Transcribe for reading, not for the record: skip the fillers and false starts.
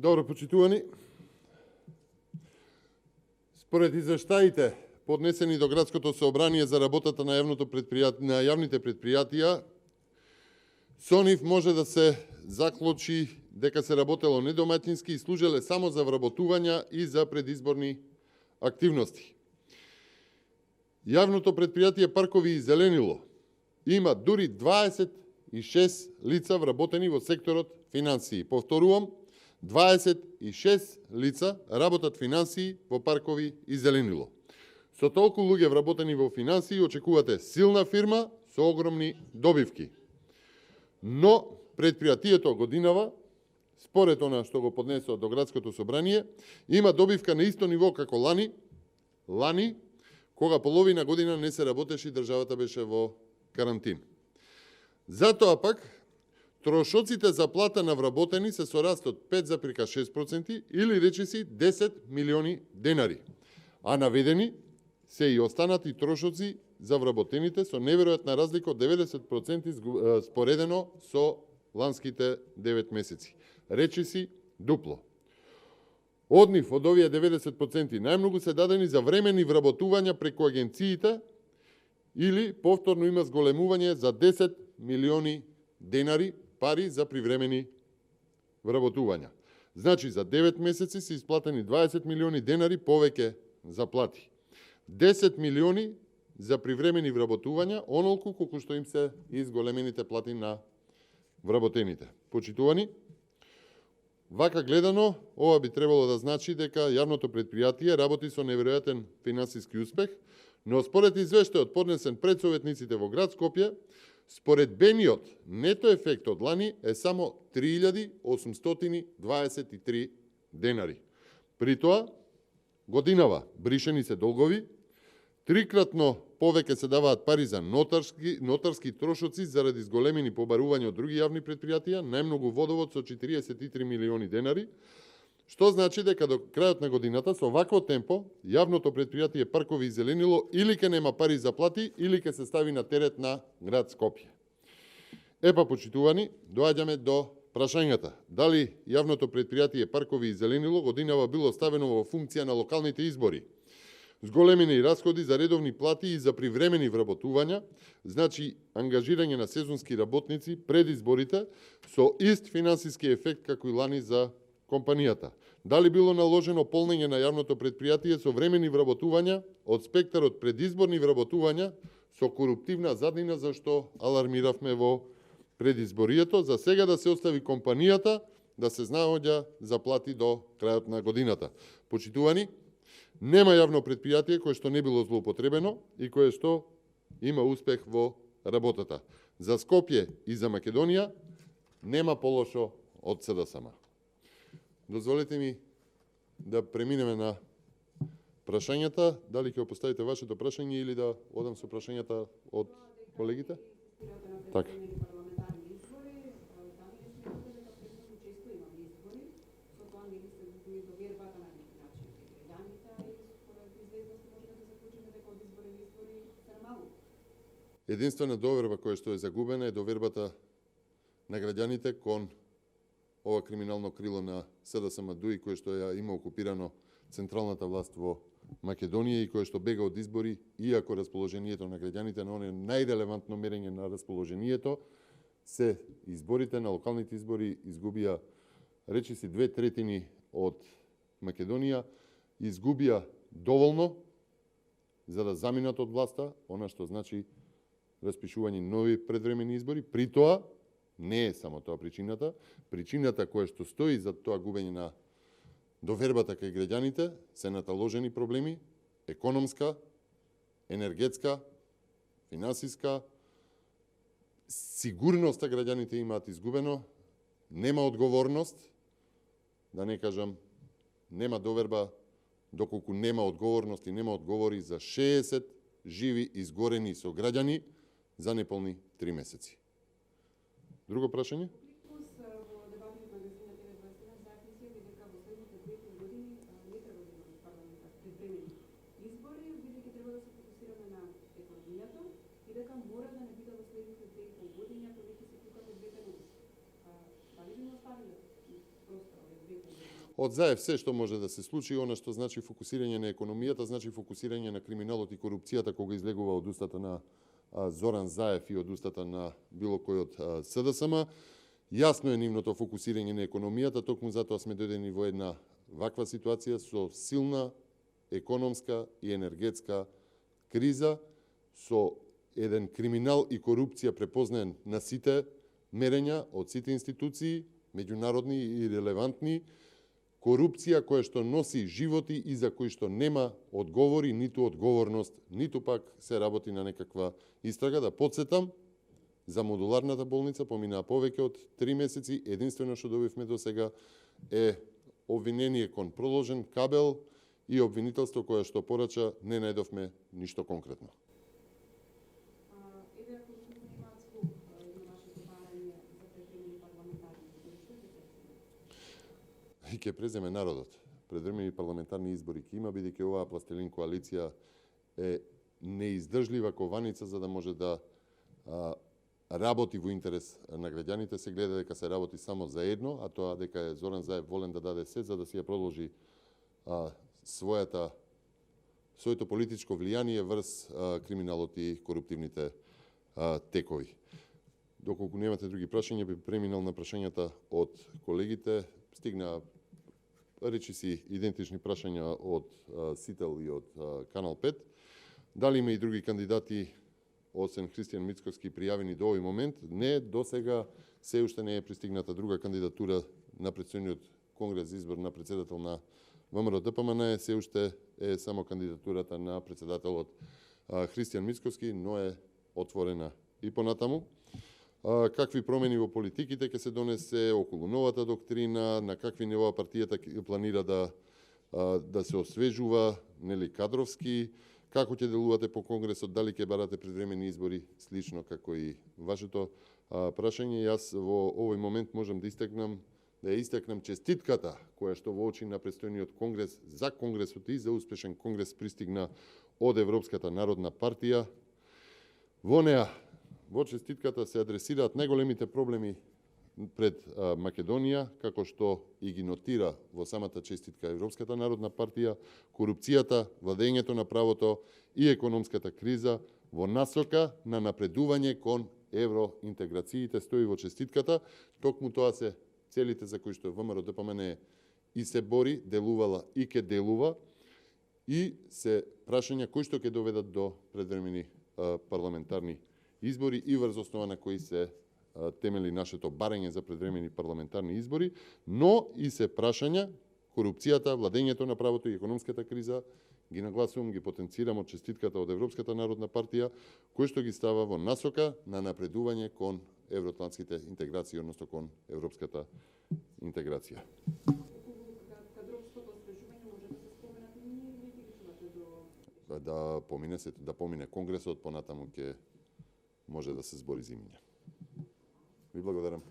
Добро, почитувани. Според извештаите поднесени до Градското собрание за работата на јавните предпријатија, со нив може да се заклучи дека се работело недомаќински и служеле само за вработувања и за предизборни активности. Јавното предпријатие Паркови и зеленило има дури 26 лица вработени во секторот финансии. Повторувам, 26 лица работат финансии во Паркови и зеленило. Со толку луѓе вработени во финансии очекувате силна фирма со огромни добивки. Но предпријатието годинава, според она што го поднесо до Градското собрание, има добивка на исто ниво како лани, кога половина година не се работеше и државата беше во карантин. Затоа пак, трошоците за плата на вработени се со раст од 5,6% или речиси 10 милиони денари, а наведени се и останати трошоци за вработените со неверојатна разлика од 90% споредено со ланските 9 месеци. Речиси дупло. Од нив, од овие 90%, најмногу се дадени за времени вработувања преку агенциите или повторно има зголемување за 10 милиони денари пари за привремени вработувања. Значи, за 9 месеци се исплатени 20 милиони денари повеќе заплати. 10 милиони за привремени вработувања, онолку колку што им се изголемените плати на вработените. Почитувани, вака гледано, ова би требало да значи дека јавното предпријатие работи со неверојатен финансиски успех, но според извештајот поднесен пред советниците во град Скопје, според БНИ-от, нето ефект од лани е само 3823 денари. При тоа, годинава бришени се долгови, трикратно повеќе се даваат пари за нотарски трошоци заради зголемени побарувања од други јавни предпријатија, најмногу водовод со 43 милиони денари, што значи дека до крајот на годината со вакво темпо јавното предпријатие Паркови и зеленило или ќе нема пари за плати, или ќе се стави на терет на град Скопје. Епа, почитувани, доаѓаме до прашањата. Дали јавното предпријатие Паркови и зеленило годинава било ставено во функција на локалните избори? Зголемени расходи за редовни плати и за привремени вработувања, значи ангажирање на сезонски работници пред изборите со ист финансиски ефект како и лани за компанијата. Дали било наложено полнење на јавното предпријатие со времени вработувања од спектарот предизборни вработувања со коруптивна заднина, за што алармиравме во предизборието, за сега да се остави компанијата да се знаоѓа за плати до крајот на годината. Почитувани, нема јавно предпријатие кое што не било злоупотребено и кое што има успех во работата. За Скопје и за Македонија нема полошо од СДСМ. Дозволете ми да преминеме на прашањата. Дали ќе поставите вашето прашање или да одам со прашањата од колегите? Така. Единствена доверба која што е загубена е довербата на граѓаните кон ова криминално крило на СДСМ ДУИ, кое што ја има окупирано централната власт во Македонија и кое што бега од избори, иако расположението на граѓаните на оне најрелевантно мерење на расположението се изборите на локалните избори изгубија речиси 2/3 од Македонија, изгубија доволно за да заминат од власта, она што значи распишување нови предвремени избори. При тоа, не е само тоа причината. Причината која што стои за тоа губење на довербата кај граѓаните се наталожени проблеми, економска, енергетска, финансиска, сигурноста граѓаните имаат изгубено, нема одговорност, да не кажам, нема доверба, доколку нема одговорност и нема одговори за 60 живи изгорени сограѓани за неполни 3 месеци. Друго прашање? од заев се што може да се случи, она што значи фокусирање на економијата, значи фокусирање на криминалот и корупцијата кога излегува од устата на Зоран Заев и од устата на било кој од СДСМ. Јасно е нивното фокусирање на економијата, токму затоа сме дојдени во една ваква ситуација со силна економска и енергетска криза, со еден криминал и корупција препознаен на сите мерења од сите институции, меѓународни и релевантни, корупција која што носи животи и за кои што нема одговори, ниту одговорност, ниту пак се работи на некаква истрага. Да подсетам, за модуларната болница поминаа повеќе од 3 месеци, единствено што добивме до сега е обвинение кон проложен кабел и обвинителство кое што порача, не најдовме ништо конкретно. И ќе преземе народот. Предвремени парламентарни избори ќе има, бидејќи оваа пластелин коалиција е неиздржлива кованица за да може да работи во интерес на граѓаните. Се гледа дека се работи само за едно, а тоа дека е Зоран Заев волен да даде се за да си ја продолжи своето политичко влијание врз криминалот и коруптивните текови. Доколку немате други прашања, би преминал на прашањата од колегите. Стигна речиси идентични прашања од Сител и од Канал 5. Дали има и други кандидати освен Христијан Мицкоски пријавени до овој момент? Не, до сега се уште не е пристигната друга кандидатура на предстојниот конгрес за избор на председател на ВМРО ДПМН. Се уште е само кандидатурата на председателот Христијан Мицкоски, но е отворена и понатаму. Какви промени во политиките ќе се донесе околу новата доктрина, на какви нива партијата планира да се освежува, нели кадровски, како ќе делувате по конгресот, дали ќе барате предвремени избори, слично како и вашето прашање. Јас во овој момент можам да истакнам честитката која што во очи на предстојниот конгрес, за конгресот и за успешен конгрес пристигна од Европската народна партија. Во неа, во честитката се адресираат најголемите проблеми пред Македонија, како што и ги нотира во самата честитка Европската народна партија, корупцијата, владењето на правото и економската криза во насока на напредување кон евроинтеграциите стои во честитката. Токму тоа се целите за кои што ВМРО ДПМН и се бори, делувала и ќе делува, и се прашања кои што ќе доведат до предвремени парламентарни избори и врз основа на кои се темели нашето барање за предвремени парламентарни избори, но и се прашања корупцијата, владењето на правото и економската криза, ги нагласувам, ги потенцирам од честитката од Европската народна партија, кој што ги става во насока на напредување кон евроатлантските интеграции, односно кон европската интеграција. Да помине конгресот, понатаму ќе може да се збори за имиња. Ви благодарам.